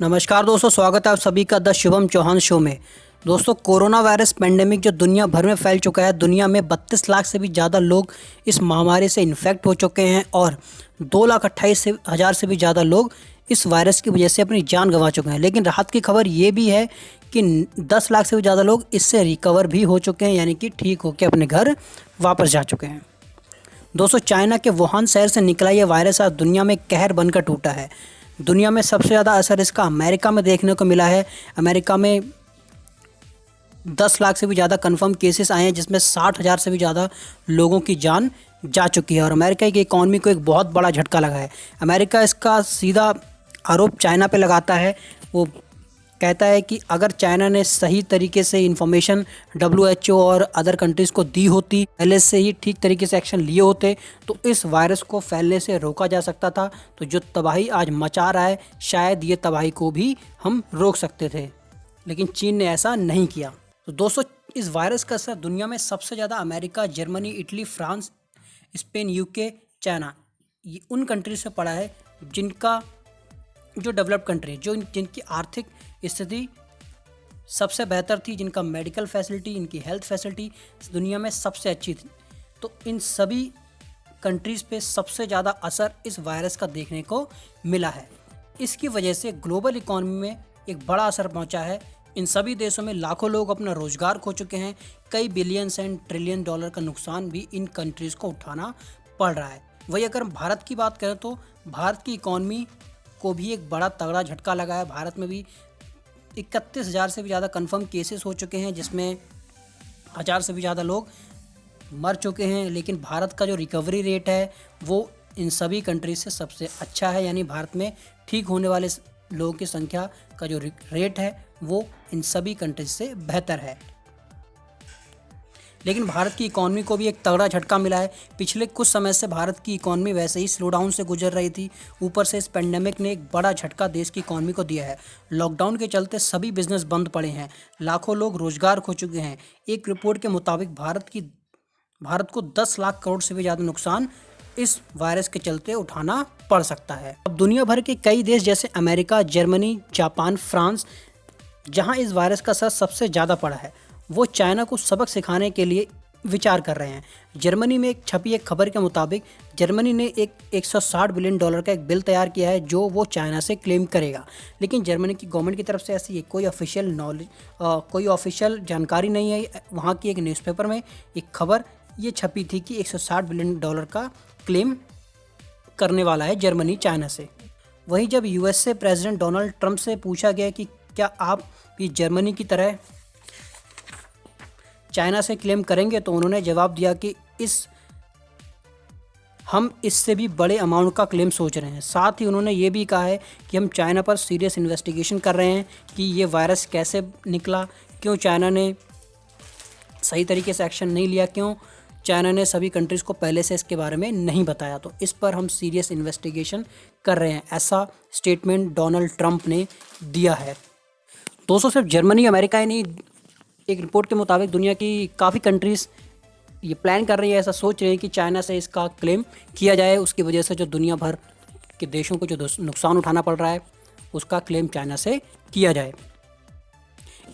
नमस्कार दोस्तों, स्वागत है आप सभी का द शुभम चौहान शो में। दोस्तों, कोरोना वायरस पेंडेमिक जो दुनिया भर में फैल चुका है, दुनिया में 32 लाख से भी ज़्यादा लोग इस महामारी से इन्फेक्ट हो चुके हैं और 2,28,000 से भी ज़्यादा लोग इस वायरस की वजह से अपनी जान गंवा चुके हैं। लेकिन राहत की खबर ये भी है कि 10 लाख से भी ज़्यादा लोग इससे रिकवर भी हो चुके हैं, यानी कि ठीक होकर अपने घर वापस जा चुके हैं। दोस्तों, चाइना के वुहान शहर से निकला ये वायरस आज दुनिया में कहर बनकर टूटा है। दुनिया में सबसे ज़्यादा असर इसका अमेरिका में देखने को मिला है। अमेरिका में 10 लाख से भी ज़्यादा कंफर्म केसेस आए हैं, जिसमें 60,000 से भी ज़्यादा लोगों की जान जा चुकी है और अमेरिका की इकॉनमी को एक बहुत बड़ा झटका लगा है। अमेरिका इसका सीधा आरोप चाइना पे लगाता है। वो कहता है कि अगर चाइना ने सही तरीके से इन्फॉर्मेशन WHO और अदर कंट्रीज़ को दी होती, पहले से ही ठीक तरीके से एक्शन लिए होते, तो इस वायरस को फैलने से रोका जा सकता था। तो जो तबाही आज मचा रहा है, शायद ये तबाही को भी हम रोक सकते थे, लेकिन चीन ने ऐसा नहीं किया। तो दोस्तों, इस वायरस का असर दुनिया में सबसे ज़्यादा America, Germany, Italy, France, Spain, UK, China, ये उन कंट्रीज से पड़ा है जिनका जो डेवलप्ड कंट्री, जो जिनकी आर्थिक स्थिति सबसे बेहतर थी, जिनका मेडिकल फैसिलिटी, इनकी हेल्थ फैसिलिटी दुनिया में सबसे अच्छी थी। तो इन सभी कंट्रीज़ पे सबसे ज़्यादा असर इस वायरस का देखने को मिला है। इसकी वजह से ग्लोबल इकॉनमी में एक बड़ा असर पहुंचा है। इन सभी देशों में लाखों लोग अपना रोजगार खो चुके हैं। कई बिलियंस एंड ट्रिलियन डॉलर का नुकसान भी इन कंट्रीज़ को उठाना पड़ रहा है। वही अगर हम भारत की बात करें तो भारत की इकॉनमी को भी एक बड़ा तगड़ा झटका लगा है। भारत में भी 31,000 से भी ज़्यादा कंफर्म केसेस हो चुके हैं, जिसमें 1,000 से भी ज़्यादा लोग मर चुके हैं। लेकिन भारत का जो रिकवरी रेट है वो इन सभी कंट्रीज से सबसे अच्छा है, यानी भारत में ठीक होने वाले लोगों की संख्या का जो रेट है वो इन सभी कंट्रीज से बेहतर है। लेकिन भारत की इकॉनमी को भी एक तगड़ा झटका मिला है। पिछले कुछ समय से भारत की इकॉनमी वैसे ही स्लो डाउन से गुजर रही थी, ऊपर से इस पेंडेमिक ने एक बड़ा झटका देश की इकॉनमी को दिया है। लॉकडाउन के चलते सभी बिजनेस बंद पड़े हैं, लाखों लोग रोजगार खो चुके हैं। एक रिपोर्ट के मुताबिक भारत को 10 लाख करोड़ से भी ज़्यादा नुकसान इस वायरस के चलते उठाना पड़ सकता है। अब दुनिया भर के कई देश जैसे अमेरिका, जर्मनी, जापान, फ्रांस, जहाँ इस वायरस का असर सबसे ज़्यादा पड़ा है, वो चाइना को सबक सिखाने के लिए विचार कर रहे हैं। जर्मनी में छपी एक खबर के मुताबिक जर्मनी ने एक $160 बिलियन का एक बिल तैयार किया है, जो वो चाइना से क्लेम करेगा। लेकिन जर्मनी की गवर्नमेंट की तरफ से ऐसी कोई ऑफिशियल जानकारी नहीं है। वहाँ की एक न्यूज़पेपर में एक खबर ये छपी थी कि $160 बिलियन का क्लेम करने वाला है जर्मनी चाइना से। वहीं जब USA प्रेसिडेंट डोनाल्ड ट्रंप से पूछा गया कि क्या आप भी जर्मनी की तरह चाइना से क्लेम करेंगे, तो उन्होंने जवाब दिया कि हम इससे भी बड़े अमाउंट का क्लेम सोच रहे हैं। साथ ही उन्होंने ये भी कहा है कि हम चाइना पर सीरियस इन्वेस्टिगेशन कर रहे हैं कि ये वायरस कैसे निकला, क्यों चाइना ने सही तरीके से एक्शन नहीं लिया, क्यों चाइना ने सभी कंट्रीज़ को पहले से इसके बारे में नहीं बताया। तो इस पर हम सीरियस इन्वेस्टिगेशन कर रहे हैं, ऐसा स्टेटमेंट डोनाल्ड ट्रंप ने दिया है। दोस्तों, सिर्फ जर्मनी, अमेरिका ही नहीं, एक रिपोर्ट के मुताबिक दुनिया की काफ़ी कंट्रीज़ ये प्लान कर रही है, ऐसा सोच रही है कि चाइना से इसका क्लेम किया जाए। उसकी वजह से जो दुनिया भर के देशों को जो नुकसान उठाना पड़ रहा है, उसका क्लेम चाइना से किया जाए।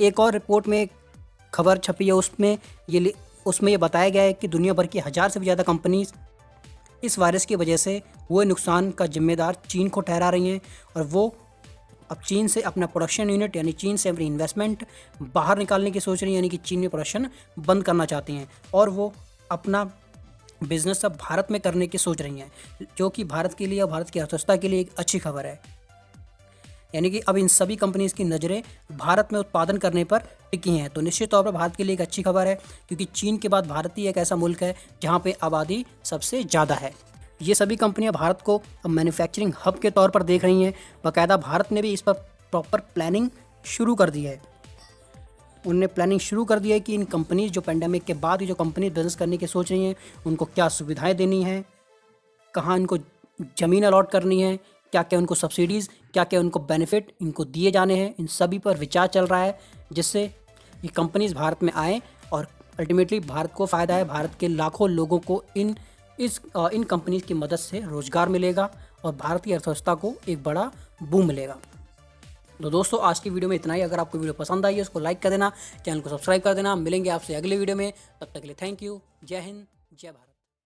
एक और रिपोर्ट में खबर छपी है, उसमें ये बताया गया है कि दुनिया भर की 1,000 से भी ज़्यादा कंपनीज इस वायरस की वजह से हुए नुकसान का जिम्मेदार चीन को ठहरा रही हैं और वो अब चीन से अपना प्रोडक्शन यूनिट, यानी चीन से अपनी इन्वेस्टमेंट बाहर निकालने की सोच रही हैं, यानी कि चीन में प्रोडक्शन बंद करना चाहती हैं और वो अपना बिजनेस अब भारत में करने की सोच रही हैं, जो कि भारत के लिए और भारत की अर्थव्यवस्था के लिए एक अच्छी खबर है। यानी कि अब इन सभी कंपनीज़ की नज़रें भारत में उत्पादन करने पर टिकी हैं। तो निश्चित तौर पर भारत के लिए एक अच्छी खबर है, क्योंकि चीन के बाद भारत ही एक ऐसा मुल्क है जहाँ पे आबादी सबसे ज़्यादा है। ये सभी कंपनियां भारत को अब मैन्युफैक्चरिंग हब के तौर पर देख रही हैं। बाकायदा भारत ने भी इस पर प्रॉपर प्लानिंग शुरू कर दी है। उनने प्लानिंग शुरू कर दी है कि इन कंपनीज जो पेंडेमिक के बाद ये जो कंपनी बिजनेस करने की सोच रही हैं, उनको क्या सुविधाएं देनी है, कहाँ इनको ज़मीन अलॉट करनी है, क्या क्या उनको सब्सिडीज़, क्या क्या उनको बेनिफिट इनको दिए जाने हैं, इन सभी पर विचार चल रहा है, जिससे ये कंपनीज भारत में आएँ और अल्टीमेटली भारत को फ़ायदा है। भारत के लाखों लोगों को इन कंपनीज की मदद से रोज़गार मिलेगा और भारत की अर्थव्यवस्था को एक बड़ा बूम मिलेगा। तो दोस्तों आज की वीडियो में इतना ही। अगर आपको वीडियो पसंद आई है उसको लाइक कर देना, चैनल को सब्सक्राइब कर देना। मिलेंगे आपसे अगले वीडियो में, तब तक के लिए थैंक यू। जय हिंद, जय भारत।